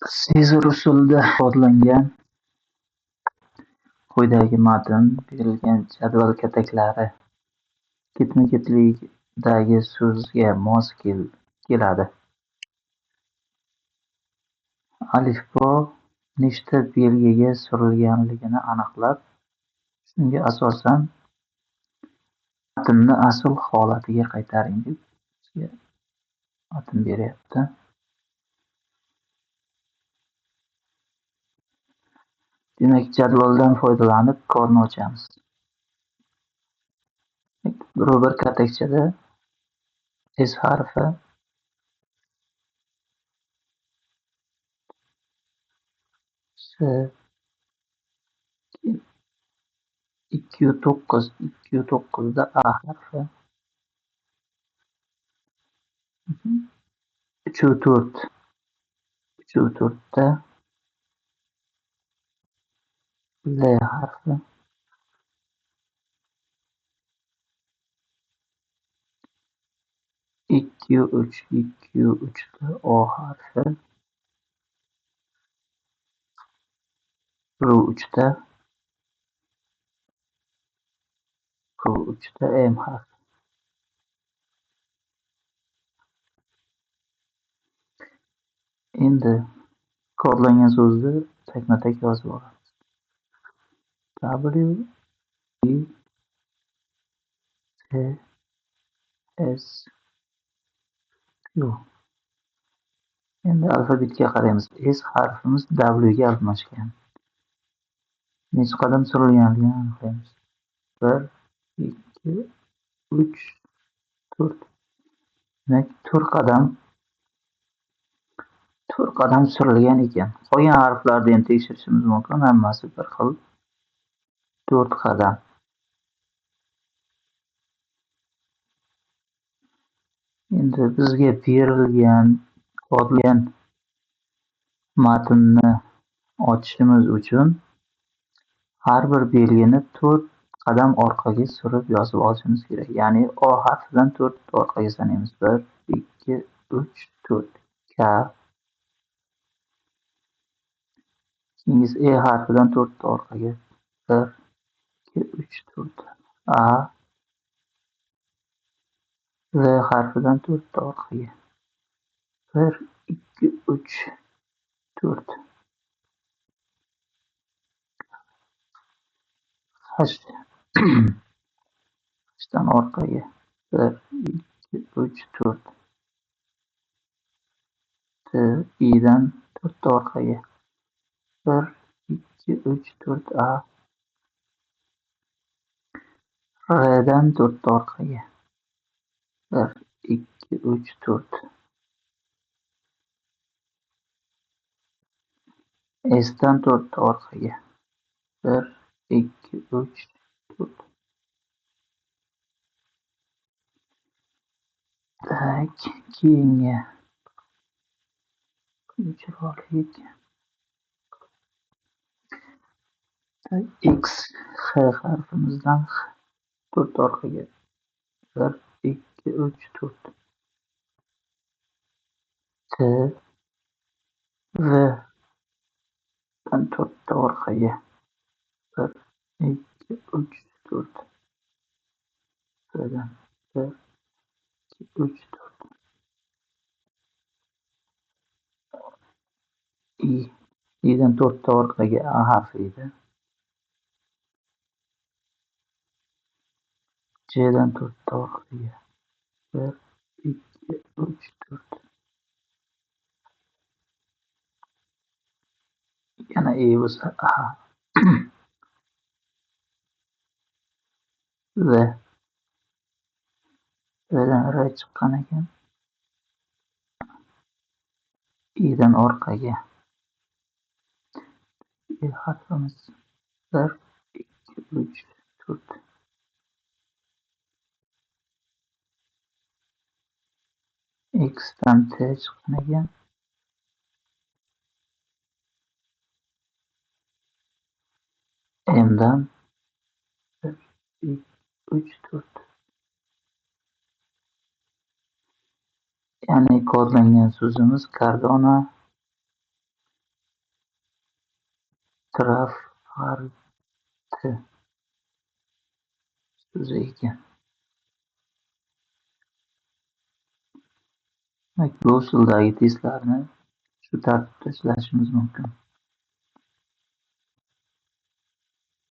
Sezar usulida kodlangan quyidagi matn berilgan jadval kataklari ketma-ketlikdagi so'zga mos keladi. Alifbo nechta belgiga surilganligini aniqlab, shunga asosan matnni asl holatiga qaytaring deb bizga matn beryapti. Demak, jadvaldan foydalanib kodni ochamiz. Bir katakchada S harfi S 2.9 da A harfi 3.4 da L harfi 2.3 da O harfi R3 da M harfi. Endi kodlangan so'zni takma-tak yozib olamiz. W E T S Q. Endi alfabetga qaraymiz. S harfimiz W ga almashgan. Necha qadam surilganligini aniqlaymiz. 1, 2, 3, 4. Demak, 4 qadam surilgan ekan. Qolgan harflarni ham tekshirishimiz mumkin. Hammasi bir xil. 4 qadam. Endi bizga berilgan kodlangan matnni ochishimiz uchun har bir belgini 4 qadam orqaga surib yozib olishimiz kerak. Ya'ni O harfidan 4 orqaga sanaymiz. 1, 2, 3, 4. K. Keyin E harfidan 4 orqaga. 1, 2, 3, 4. A. L harfidan 4 orqaga. 1, 2, 3, 4. Hdan orqaga. 1, 2, 3, 4. T. I'dan 4 orqaga. 1, 2, 3, 4. A. R'dan 4 orqaga. 1, 2, 3, 4. S'dan 4 orqaga. 1, 2, 3, 4. Tak, keyingi chiroyli X H harfimizdan 4 orqaga. 1, 2, 3, 4. T. V dan 4 orqaga. 1, 2, 3, 4. Vdan 1, 2, 3, 4. I'dan 4 orqaga A harfi edi. J'dan 4 orqaga. 1, 2, 3, 4. Yana E bo'lsa A. V. Vdan R chiqqan ekan. I'dan orqaga. E harfimiz 1, 2, 3, 4. Xdan T chiqqan ekan. M'dan 1, 2, 3, 4. Ya'ni kodlangan so'zimiz Cardano Trafalgar so'zi ekan. Demak, bu ussuldagi testlarni shu tartibda ishlatishimiz mumkin.